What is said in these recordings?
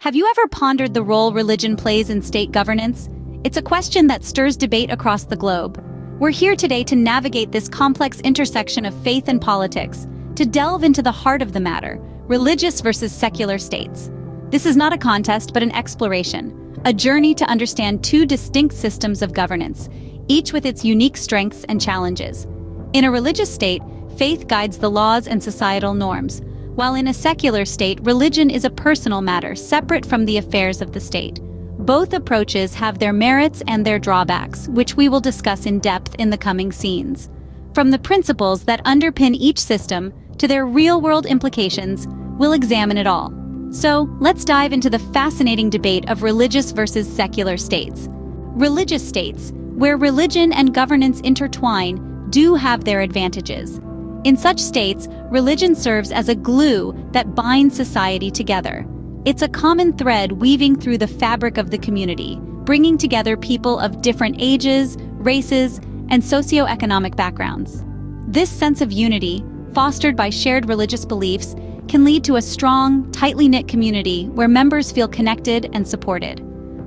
Have you ever pondered the role religion plays in state governance? It's a question that stirs debate across the globe. We're here today to navigate this complex intersection of faith and politics, to delve into the heart of the matter, religious versus secular states. This is not a contest, but an exploration, a journey to understand two distinct systems of governance, each with its unique strengths and challenges. In a religious state, faith guides the laws and societal norms, while in a secular state, religion is a personal matter separate from the affairs of the state. Both approaches have their merits and their drawbacks, which we will discuss in depth in the coming scenes. From the principles that underpin each system to their real-world implications, we'll examine it all. So, let's dive into the fascinating debate of religious versus secular states. Religious states, where religion and governance intertwine, do have their advantages. In such states, religion serves as a glue that binds society together. It's a common thread weaving through the fabric of the community, bringing together people of different ages, races, and socioeconomic backgrounds. This sense of unity, fostered by shared religious beliefs, can lead to a strong, tightly knit community where members feel connected and supported.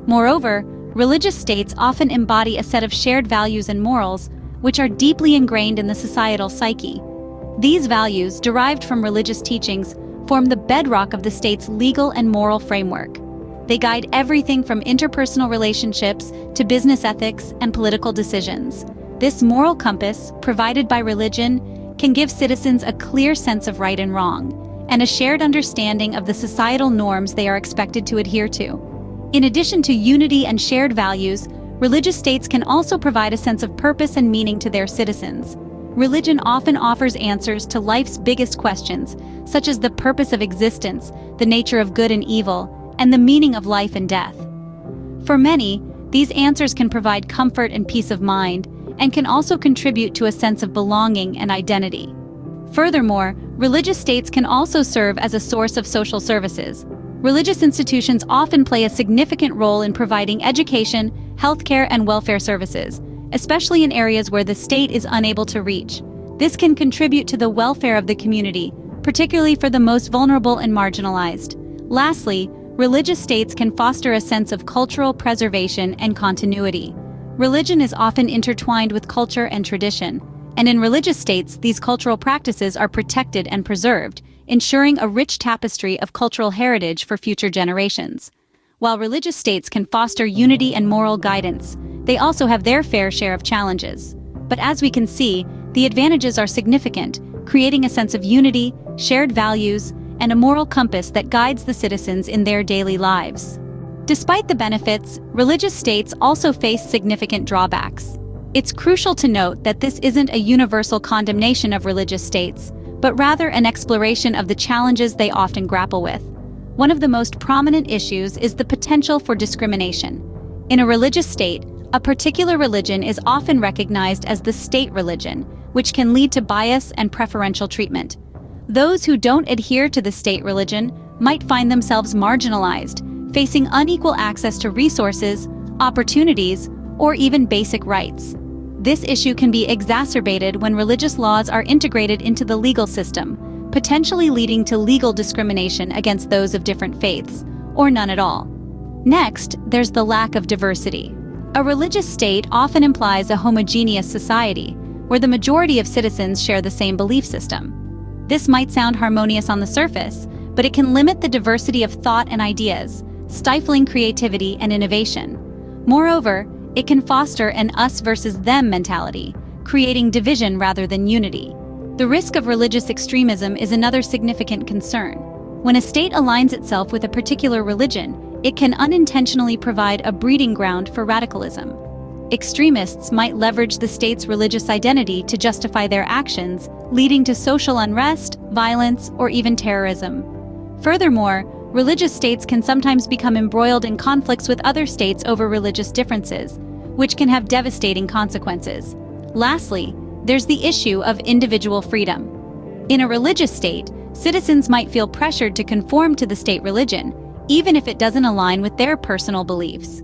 Moreover, religious states often embody a set of shared values and morals, which are deeply ingrained in the societal psyche. These values, derived from religious teachings, form the bedrock of the state's legal and moral framework. They guide everything from interpersonal relationships to business ethics and political decisions. This moral compass, provided by religion, can give citizens a clear sense of right and wrong, and a shared understanding of the societal norms they are expected to adhere to. In addition to unity and shared values, religious states can also provide a sense of purpose and meaning to their citizens. Religion often offers answers to life's biggest questions, such as the purpose of existence, the nature of good and evil, and the meaning of life and death. For many, these answers can provide comfort and peace of mind, and can also contribute to a sense of belonging and identity. Furthermore, religious states can also serve as a source of social services. Religious institutions often play a significant role in providing education, healthcare, and welfare services, especially in areas where the state is unable to reach. This can contribute to the welfare of the community, particularly for the most vulnerable and marginalized. Lastly, religious states can foster a sense of cultural preservation and continuity. Religion is often intertwined with culture and tradition, and in religious states, these cultural practices are protected and preserved, ensuring a rich tapestry of cultural heritage for future generations. While religious states can foster unity and moral guidance, they also have their fair share of challenges. But as we can see, the advantages are significant, creating a sense of unity, shared values, and a moral compass that guides the citizens in their daily lives. Despite the benefits, religious states also face significant drawbacks. It's crucial to note that this isn't a universal condemnation of religious states, but rather an exploration of the challenges they often grapple with. One of the most prominent issues is the potential for discrimination. In a religious state, a particular religion is often recognized as the state religion, which can lead to bias and preferential treatment. Those who don't adhere to the state religion might find themselves marginalized, facing unequal access to resources, opportunities, or even basic rights. This issue can be exacerbated when religious laws are integrated into the legal system, potentially leading to legal discrimination against those of different faiths, or none at all. Next, there's the lack of diversity. A religious state often implies a homogeneous society, where the majority of citizens share the same belief system. This might sound harmonious on the surface, but it can limit the diversity of thought and ideas, stifling creativity and innovation. Moreover, it can foster an us versus them mentality, creating division rather than unity. The risk of religious extremism is another significant concern. When a state aligns itself with a particular religion, it can unintentionally provide a breeding ground for radicalism. Extremists might leverage the state's religious identity to justify their actions, leading to social unrest, violence, or even terrorism. Furthermore, religious states can sometimes become embroiled in conflicts with other states over religious differences, which can have devastating consequences. Lastly, there's the issue of individual freedom. In a religious state, citizens might feel pressured to conform to the state religion, even if it doesn't align with their personal beliefs.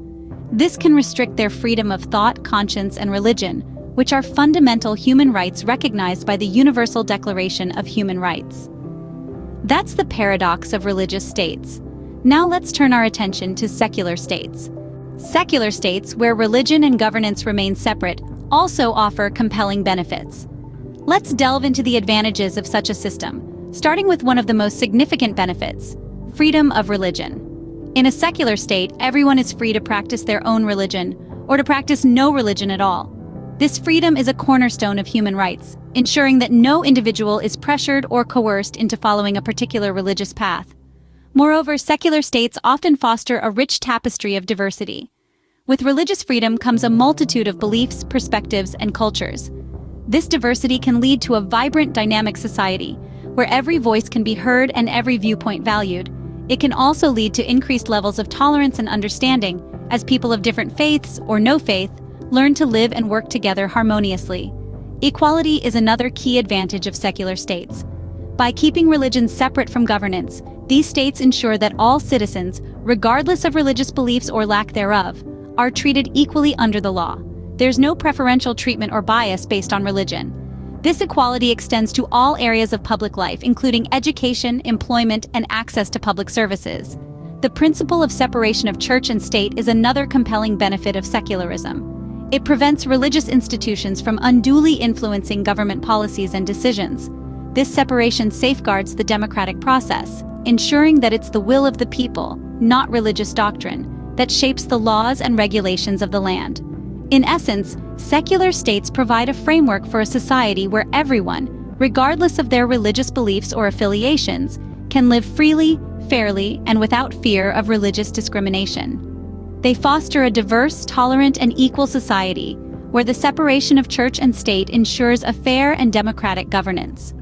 This can restrict their freedom of thought, conscience, and religion, which are fundamental human rights recognized by the Universal Declaration of Human Rights. That's the paradox of religious states. Now let's turn our attention to secular states. Secular states, where religion and governance remain separate, also offer compelling benefits. Let's delve into the advantages of such a system, starting with one of the most significant benefits: freedom of religion. In a secular state, everyone is free to practice their own religion, or to practice no religion at all. This freedom is a cornerstone of human rights, ensuring that no individual is pressured or coerced into following a particular religious path. Moreover, secular states often foster a rich tapestry of diversity. With religious freedom comes a multitude of beliefs, perspectives, and cultures. This diversity can lead to a vibrant, dynamic society, where every voice can be heard and every viewpoint valued. It can also lead to increased levels of tolerance and understanding, as people of different faiths or no faith learn to live and work together harmoniously. Equality is another key advantage of secular states. By keeping religion separate from governance, these states ensure that all citizens, regardless of religious beliefs or lack thereof, are treated equally under the law. There's no preferential treatment or bias based on religion. This equality extends to all areas of public life, including education, employment, and access to public services. The principle of separation of church and state is another compelling benefit of secularism. It prevents religious institutions from unduly influencing government policies and decisions. This separation safeguards the democratic process, ensuring that it's the will of the people, not religious doctrine, that shapes the laws and regulations of the land. In essence, secular states provide a framework for a society where everyone, regardless of their religious beliefs or affiliations, can live freely, fairly, and without fear of religious discrimination. They foster a diverse, tolerant, and equal society, where the separation of church and state ensures a fair and democratic governance.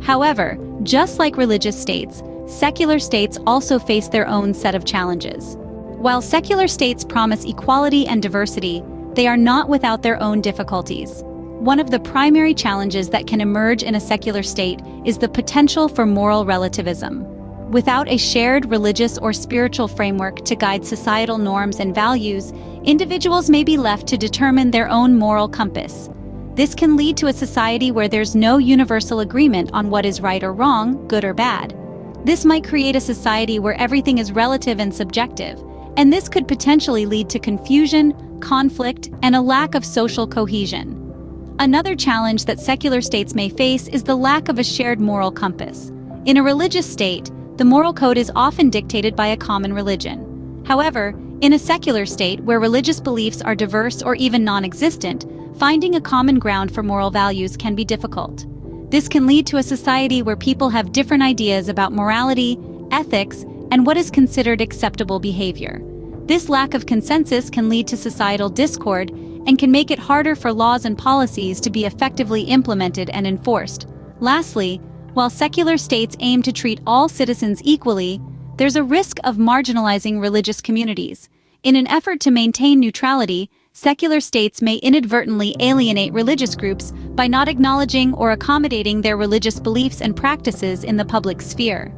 However, just like religious states, secular states also face their own set of challenges. While secular states promise equality and diversity, they are not without their own difficulties. One of the primary challenges that can emerge in a secular state is the potential for moral relativism. Without a shared religious or spiritual framework to guide societal norms and values, individuals may be left to determine their own moral compass. This can lead to a society where there's no universal agreement on what is right or wrong, good or bad. This might create a society where everything is relative and subjective, and this could potentially lead to confusion, conflict, and a lack of social cohesion. Another challenge that secular states may face is the lack of a shared moral compass. In a religious state, the moral code is often dictated by a common religion. However, in a secular state where religious beliefs are diverse or even non-existent, finding a common ground for moral values can be difficult. This can lead to a society where people have different ideas about morality, ethics, and what is considered acceptable behavior. This lack of consensus can lead to societal discord and can make it harder for laws and policies to be effectively implemented and enforced. Lastly, while secular states aim to treat all citizens equally, there's a risk of marginalizing religious communities. In an effort to maintain neutrality, secular states may inadvertently alienate religious groups by not acknowledging or accommodating their religious beliefs and practices in the public sphere.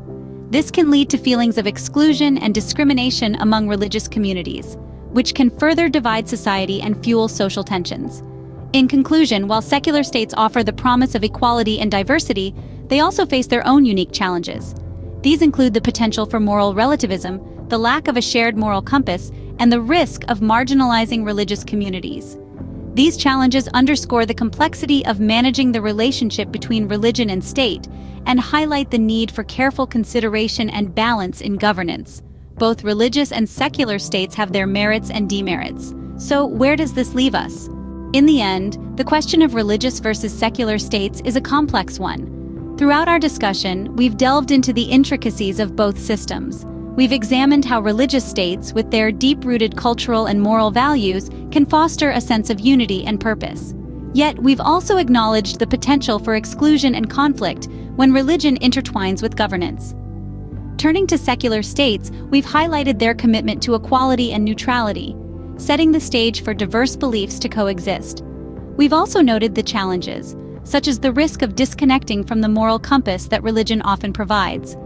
This can lead to feelings of exclusion and discrimination among religious communities, which can further divide society and fuel social tensions. In conclusion, while secular states offer the promise of equality and diversity, they also face their own unique challenges. These include the potential for moral relativism, the lack of a shared moral compass, and the risk of marginalizing religious communities. These challenges underscore the complexity of managing the relationship between religion and state, and highlight the need for careful consideration and balance in governance. Both religious and secular states have their merits and demerits. So, where does this leave us? In the end, the question of religious versus secular states is a complex one. Throughout our discussion, we've delved into the intricacies of both systems. We've examined how religious states, with their deep-rooted cultural and moral values, can foster a sense of unity and purpose. Yet, we've also acknowledged the potential for exclusion and conflict when religion intertwines with governance. Turning to secular states, we've highlighted their commitment to equality and neutrality, setting the stage for diverse beliefs to coexist. We've also noted the challenges, such as the risk of disconnecting from the moral compass that religion often provides.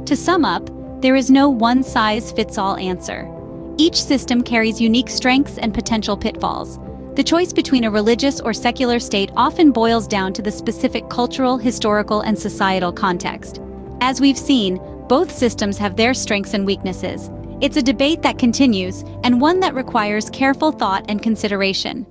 To sum up, there is no one-size-fits-all answer. Each system carries unique strengths and potential pitfalls. The choice between a religious or secular state often boils down to the specific cultural, historical, and societal context. As we've seen, both systems have their strengths and weaknesses, It's a debate that continues, and one that requires careful thought and consideration.